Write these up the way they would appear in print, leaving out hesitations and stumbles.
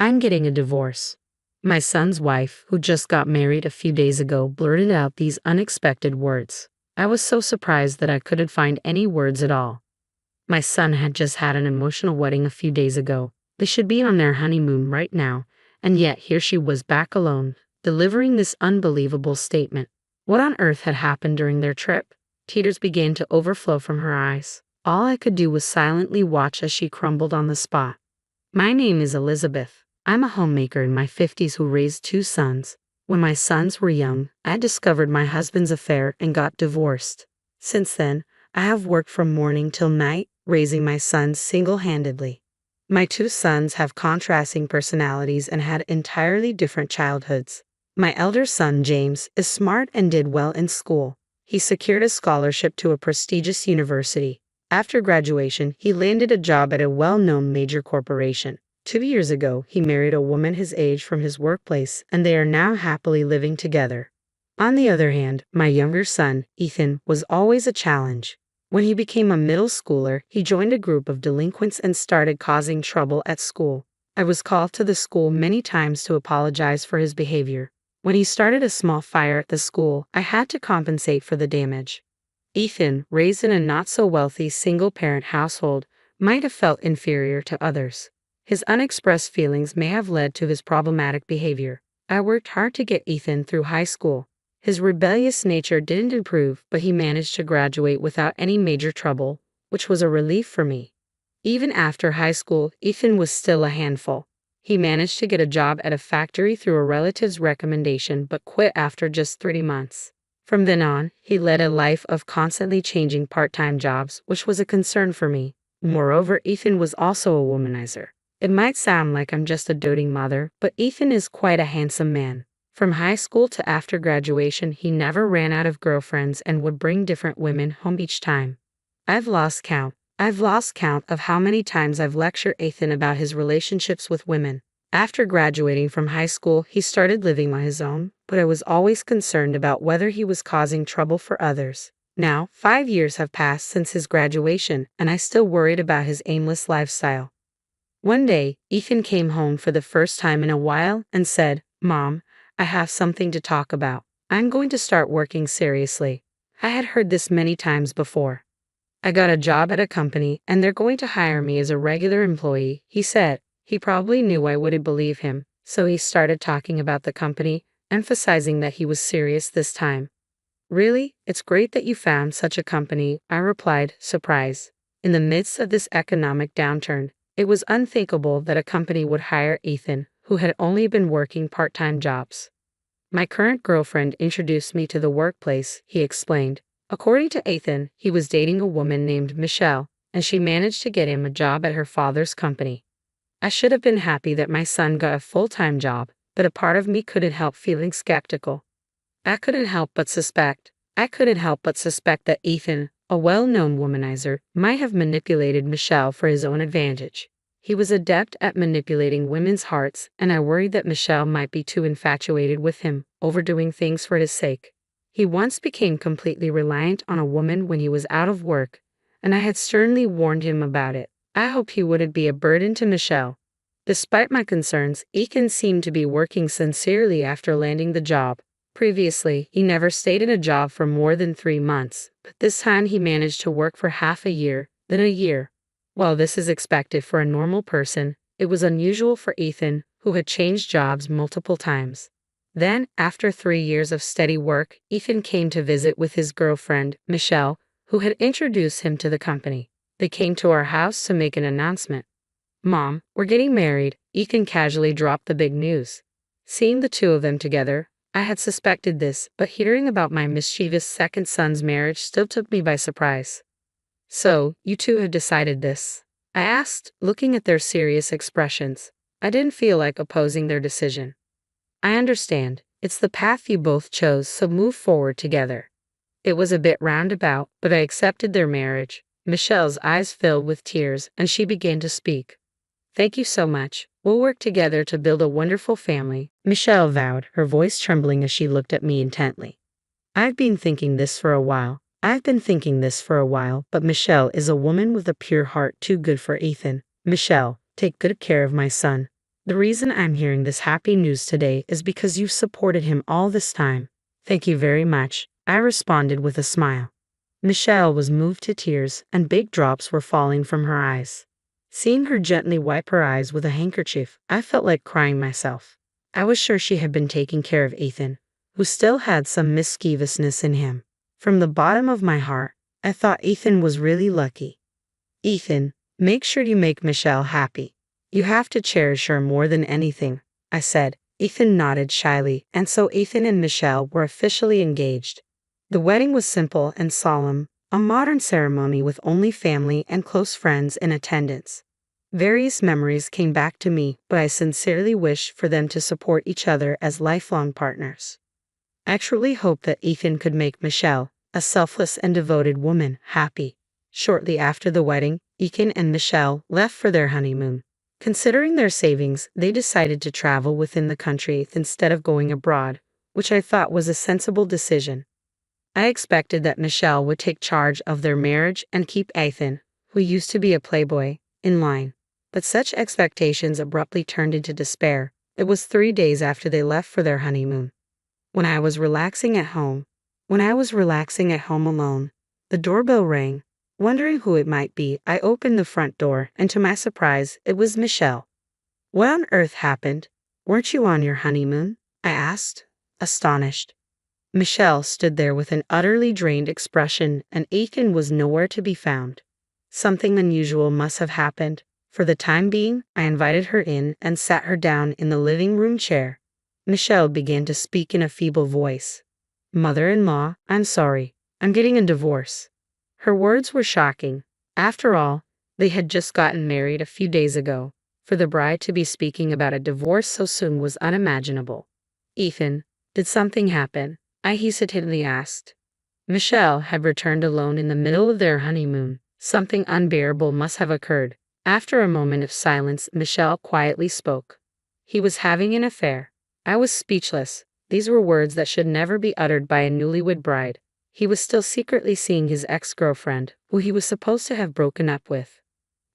I'm getting a divorce. My son's wife, who just got married a few days ago, blurted out these unexpected words. I was so surprised that I couldn't find any words at all. My son had just had an emotional wedding a few days ago. They should be on their honeymoon right now, and yet here she was back alone, delivering this unbelievable statement. What on earth had happened during their trip? Tears began to overflow from her eyes. All I could do was silently watch as she crumbled on the spot. My name is Elizabeth. I'm a homemaker in my 50s who raised 2 sons. When my sons were young, I discovered my husband's affair and got divorced. Since then, I have worked from morning till night, raising my sons single-handedly. My 2 sons have contrasting personalities and had entirely different childhoods. My elder son, James, is smart and did well in school. He secured a scholarship to a prestigious university. After graduation, he landed a job at a well-known major corporation. 2 years ago, he married a woman his age from his workplace, and they are now happily living together. On the other hand, my younger son, Ethan, was always a challenge. When he became a middle schooler, he joined a group of delinquents and started causing trouble at school. I was called to the school many times to apologize for his behavior. When he started a small fire at the school, I had to compensate for the damage. Ethan, raised in a not-so-wealthy single-parent household, might have felt inferior to others. His unexpressed feelings may have led to his problematic behavior. I worked hard to get Ethan through high school. His rebellious nature didn't improve, but he managed to graduate without any major trouble, which was a relief for me. Even after high school, Ethan was still a handful. He managed to get a job at a factory through a relative's recommendation but quit after just 3 months. From then on, he led a life of constantly changing part-time jobs, which was a concern for me. Moreover, Ethan was also a womanizer. It might sound like I'm just a doting mother, but Ethan is quite a handsome man. From high school to after graduation, he never ran out of girlfriends and would bring different women home each time. I've lost count of how many times I've lectured Ethan about his relationships with women. After graduating from high school, he started living on his own, but I was always concerned about whether he was causing trouble for others. Now, 5 years have passed since his graduation, and I still worried about his aimless lifestyle. One day, Ethan came home for the first time in a while and said, "Mom, I have something to talk about. I'm going to start working seriously." I had heard this many times before. "I got a job at a company, and they're going to hire me as a regular employee," he said. He probably knew I wouldn't believe him, so he started talking about the company, emphasizing that he was serious this time. "Really? It's great that you found such a company," I replied, surprised. In the midst of this economic downturn, it was unthinkable that a company would hire Ethan, who had only been working part-time jobs. "My current girlfriend introduced me to the workplace," he explained. According to Ethan, he was dating a woman named Michelle, and she managed to get him a job at her father's company. I should have been happy that my son got a full-time job, but a part of me couldn't help feeling skeptical. I couldn't help but suspect that Ethan, a well-known womanizer, might have manipulated Michelle for his own advantage. He was adept at manipulating women's hearts, and I worried that Michelle might be too infatuated with him, overdoing things for his sake. He once became completely reliant on a woman when he was out of work, and I had sternly warned him about it. I hoped he wouldn't be a burden to Michelle. Despite my concerns, Ethan seemed to be working sincerely after landing the job. Previously, he never stayed in a job for more than 3 months, but this time he managed to work for half a year, then a year. While this is expected for a normal person, it was unusual for Ethan, who had changed jobs multiple times. Then, after 3 years of steady work, Ethan came to visit with his girlfriend, Michelle, who had introduced him to the company. They came to our house to make an announcement. "Mom, we're getting married," Ethan casually dropped the big news. Seeing the 2 of them together, I had suspected this, but hearing about my mischievous second son's marriage still took me by surprise. "So, you 2 have decided this?" I asked, looking at their serious expressions. I didn't feel like opposing their decision. "I understand. It's the path you both chose, so move forward together." It was a bit roundabout, but I accepted their marriage. Michelle's eyes filled with tears, and she began to speak. "Thank you so much. We'll work together to build a wonderful family," Michelle vowed, her voice trembling as she looked at me intently. I've been thinking this for a while, but Michelle is a woman with a pure heart too good for Ethan. Michelle, take good care of my son. The reason I'm hearing this happy news today is because you've supported him all this time. Thank you very much, I responded with a smile. Michelle was moved to tears, and big drops were falling from her eyes. Seeing her gently wipe her eyes with a handkerchief, I felt like crying myself. I was sure she had been taking care of Ethan, who still had some mischievousness in him. From the bottom of my heart, I thought Ethan was really lucky. Ethan, make sure you make Michelle happy. You have to cherish her more than anything, I said. Ethan nodded shyly, and so Ethan and Michelle were officially engaged. The wedding was simple and solemn, a modern ceremony with only family and close friends in attendance. Various memories came back to me, but I sincerely wish for them to support each other as lifelong partners. I truly hope that Ethan could make Michelle, a selfless and devoted woman, happy. Shortly after the wedding, Ethan and Michelle left for their honeymoon. Considering their savings, they decided to travel within the country instead of going abroad, which I thought was a sensible decision. I expected that Michelle would take charge of their marriage and keep Ethan, who used to be a playboy, in line. But such expectations abruptly turned into despair. It was 3 days after they left for their honeymoon. When I was relaxing at home alone, the doorbell rang. Wondering who it might be, I opened the front door, and to my surprise, it was Michelle. What on earth happened? Weren't you on your honeymoon? I asked, astonished. Michelle stood there with an utterly drained expression, and Ethan was nowhere to be found. Something unusual must have happened. For the time being, I invited her in and sat her down in the living room chair. Michelle began to speak in a feeble voice. Mother-in-law, I'm sorry. I'm getting a divorce. Her words were shocking. After all, they had just gotten married a few days ago. For the bride to be speaking about a divorce so soon was unimaginable. Ethan, did something happen? I hesitantly asked. Michelle had returned alone in the middle of their honeymoon. Something unbearable must have occurred. After a moment of silence, Michelle quietly spoke. He was having an affair. I was speechless. These were words that should never be uttered by a newlywed bride. He was still secretly seeing his ex-girlfriend, who he was supposed to have broken up with.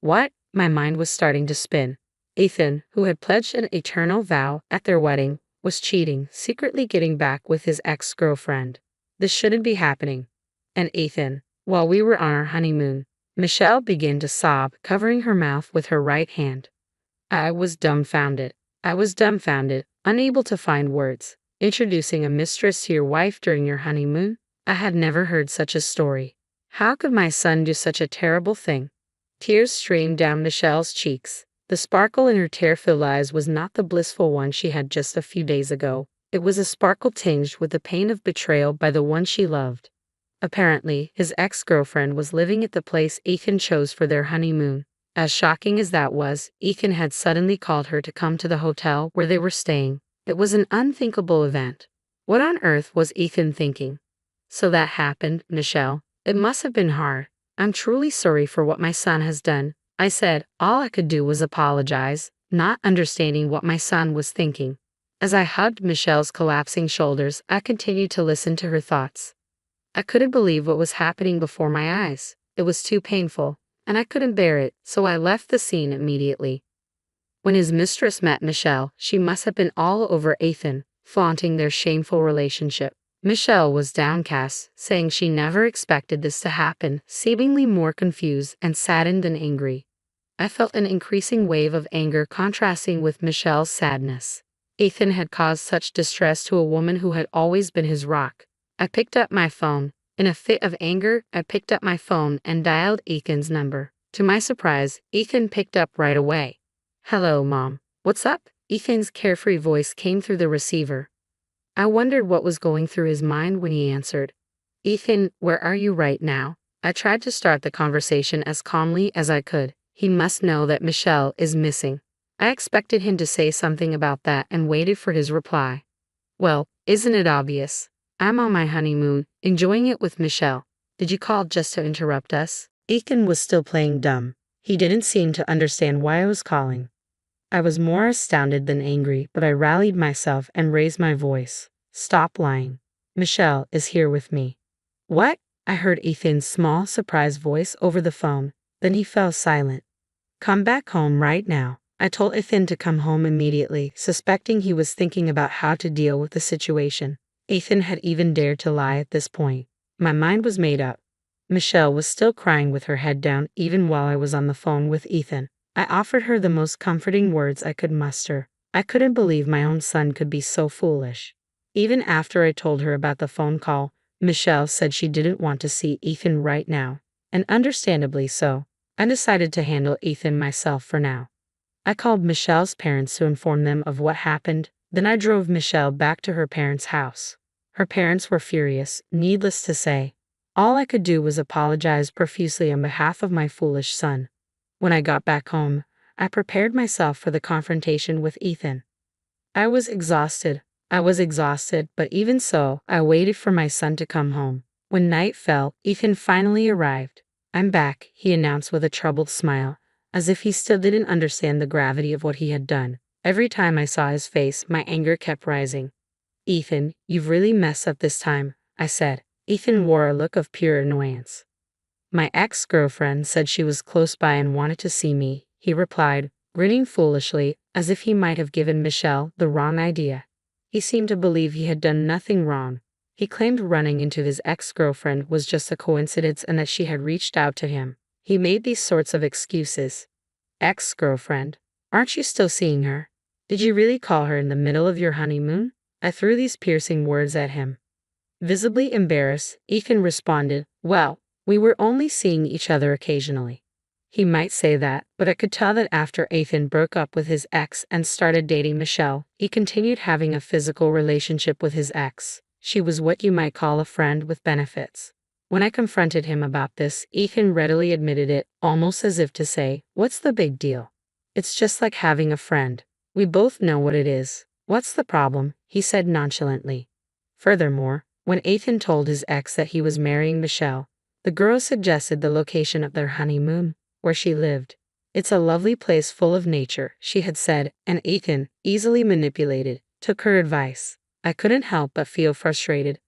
What? My mind was starting to spin. Ethan, who had pledged an eternal vow at their wedding, was cheating, secretly getting back with his ex-girlfriend. This shouldn't be happening. And Ethan, while we were on our honeymoon, Michelle began to sob, covering her mouth with her right hand. I was dumbfounded, unable to find words. Introducing a mistress to your wife during your honeymoon? I had never heard such a story. How could my son do such a terrible thing? Tears streamed down Michelle's cheeks. The sparkle in her tear-filled eyes was not the blissful one she had just a few days ago. It was a sparkle tinged with the pain of betrayal by the one she loved. Apparently, his ex-girlfriend was living at the place Ethan chose for their honeymoon. As shocking as that was, Ethan had suddenly called her to come to the hotel where they were staying. It was an unthinkable event. What on earth was Ethan thinking? So that happened, Michelle. It must have been hard. I'm truly sorry for what my son has done, I said. All I could do was apologize, not understanding what my son was thinking. As I hugged Michelle's collapsing shoulders, I continued to listen to her thoughts. I couldn't believe what was happening before my eyes. It was too painful, and I couldn't bear it, so I left the scene immediately. When his mistress met Michelle, she must have been all over Ethan, flaunting their shameful relationship. Michelle was downcast, saying she never expected this to happen, seemingly more confused and saddened than angry. I felt an increasing wave of anger contrasting with Michelle's sadness. Ethan had caused such distress to a woman who had always been his rock. I picked up my phone. In a fit of anger, I picked up my phone and dialed Ethan's number. To my surprise, Ethan picked up right away. Hello, Mom. What's up? Ethan's carefree voice came through the receiver. I wondered what was going through his mind when he answered. Ethan, where are you right now? I tried to start the conversation as calmly as I could. He must know that Michelle is missing. I expected him to say something about that and waited for his reply. Well, isn't it obvious? I'm on my honeymoon, enjoying it with Michelle. Did you call just to interrupt us? Ethan was still playing dumb. He didn't seem to understand why I was calling. I was more astounded than angry, but I rallied myself and raised my voice. Stop lying. Michelle is here with me. What? I heard Ethan's small, surprised voice over the phone. Then he fell silent. Come back home right now. I told Ethan to come home immediately, suspecting he was thinking about how to deal with the situation. Ethan had even dared to lie at this point. My mind was made up. Michelle was still crying with her head down even while I was on the phone with Ethan. I offered her the most comforting words I could muster. I couldn't believe my own son could be so foolish. Even after I told her about the phone call, Michelle said she didn't want to see Ethan right now, and understandably so. I decided to handle Ethan myself for now. I called Michelle's parents to inform them of what happened, then I drove Michelle back to her parents' house. Her parents were furious, needless to say. All I could do was apologize profusely on behalf of my foolish son. When I got back home, I prepared myself for the confrontation with Ethan. I was exhausted, but even so, I waited for my son to come home. When night fell, Ethan finally arrived. "I'm back," he announced with a troubled smile, as if he still didn't understand the gravity of what he had done. Every time I saw his face, my anger kept rising. "Ethan, you've really messed up this time," I said. Ethan wore a look of pure annoyance. "My ex-girlfriend said she was close by and wanted to see me," he replied, grinning foolishly, as if he might have given Michelle the wrong idea. He seemed to believe he had done nothing wrong. He claimed running into his ex-girlfriend was just a coincidence and that she had reached out to him. He made these sorts of excuses. "Ex-girlfriend? Aren't you still seeing her? Did you really call her in the middle of your honeymoon?" I threw these piercing words at him. Visibly embarrassed, Ethan responded, "Well, we were only seeing each other occasionally." He might say that, but I could tell that after Ethan broke up with his ex and started dating Michelle, he continued having a physical relationship with his ex. She was what you might call a friend with benefits. When I confronted him about this, Ethan readily admitted it, almost as if to say, "What's the big deal? It's just like having a friend. We both know what it is. What's the problem?" he said nonchalantly. Furthermore, when Ethan told his ex that he was marrying Michelle, the girl suggested the location of their honeymoon, where she lived. "It's a lovely place full of nature," she had said, and Ethan, easily manipulated, took her advice. I couldn't help but feel frustrated.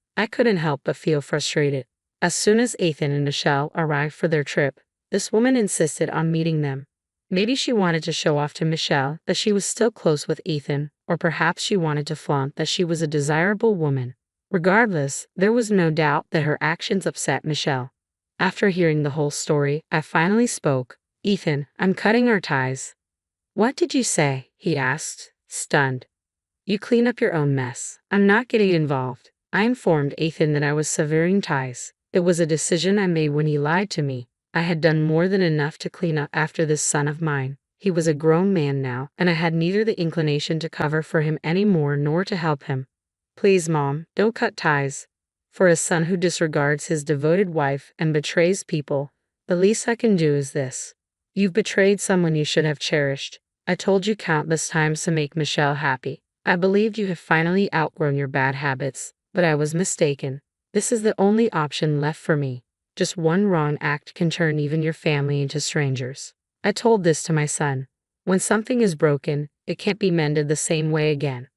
As soon as Ethan and Michelle arrived for their trip, this woman insisted on meeting them. Maybe she wanted to show off to Michelle that she was still close with Ethan, or perhaps she wanted to flaunt that she was a desirable woman. Regardless, there was no doubt that her actions upset Michelle. After hearing the whole story, I finally spoke. "Ethan, I'm cutting our ties." "What did you say?" he asked, stunned. "You clean up your own mess. I'm not getting involved." I informed Ethan that I was severing ties. It was a decision I made when he lied to me. I had done more than enough to clean up after this son of mine. He was a grown man now, and I had neither the inclination to cover for him anymore nor to help him. "Please, Mom, don't cut ties. For a son who disregards his devoted wife and betrays people, the least I can do is this. You've betrayed someone you should have cherished. I told you countless times to make Michelle happy. I believed you have finally outgrown your bad habits, but I was mistaken. This is the only option left for me. Just one wrong act can turn even your family into strangers." I told this to my son. When something is broken, it can't be mended the same way again.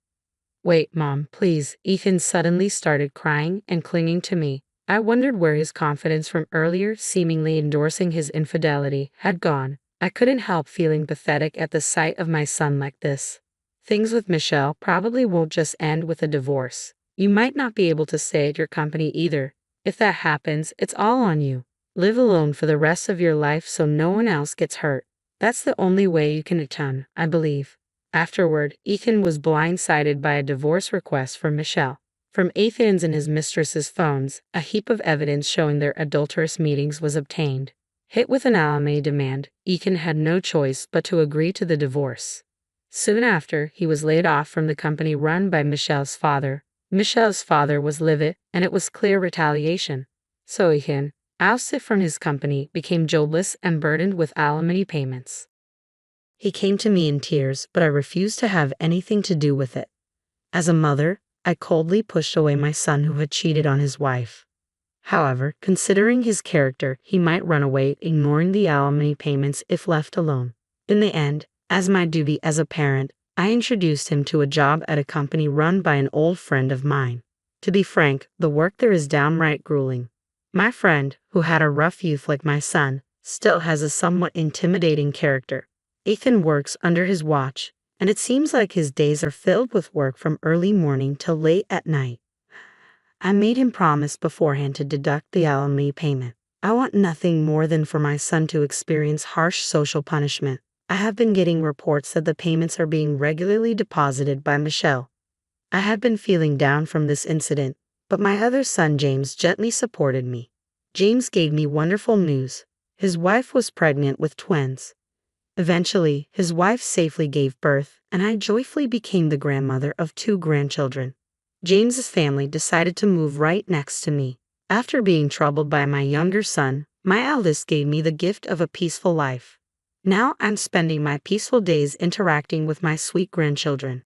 "Wait, Mom, please." Ethan suddenly started crying and clinging to me. I wondered where his confidence from earlier, seemingly endorsing his infidelity, had gone. I couldn't help feeling pathetic at the sight of my son like this. "Things with Michelle probably won't just end with a divorce. You might not be able to stay at your company either. If that happens, it's all on you. Live alone for the rest of your life so no one else gets hurt. That's the only way you can atone, I believe." Afterward, Ethan was blindsided by a divorce request from Michelle. From Ethan's and his mistress's phones, a heap of evidence showing their adulterous meetings was obtained. Hit with an alimony demand, Ethan had no choice but to agree to the divorce. Soon after, he was laid off from the company run by Michelle's father. Michelle's father was livid, and it was clear retaliation. So Ethan, ousted from his company, became jobless and burdened with alimony payments. He came to me in tears, but I refused to have anything to do with it. As a mother, I coldly pushed away my son who had cheated on his wife. However, considering his character, he might run away, ignoring the alimony payments if left alone. In the end, as my duty as a parent, I introduced him to a job at a company run by an old friend of mine. To be frank, the work there is downright grueling. My friend, who had a rough youth like my son, still has a somewhat intimidating character. Ethan works under his watch, and it seems like his days are filled with work from early morning till late at night. I made him promise beforehand to deduct the alimony payment. I want nothing more than for my son to experience harsh social punishment. I have been getting reports that the payments are being regularly deposited by Michelle. I had been feeling down from this incident, but my other son James gently supported me. James gave me wonderful news. His wife was pregnant with twins. Eventually, his wife safely gave birth, and I joyfully became the grandmother of 2 grandchildren. James's family decided to move right next to me. After being troubled by my younger son, my eldest gave me the gift of a peaceful life. Now I'm spending my peaceful days interacting with my sweet grandchildren.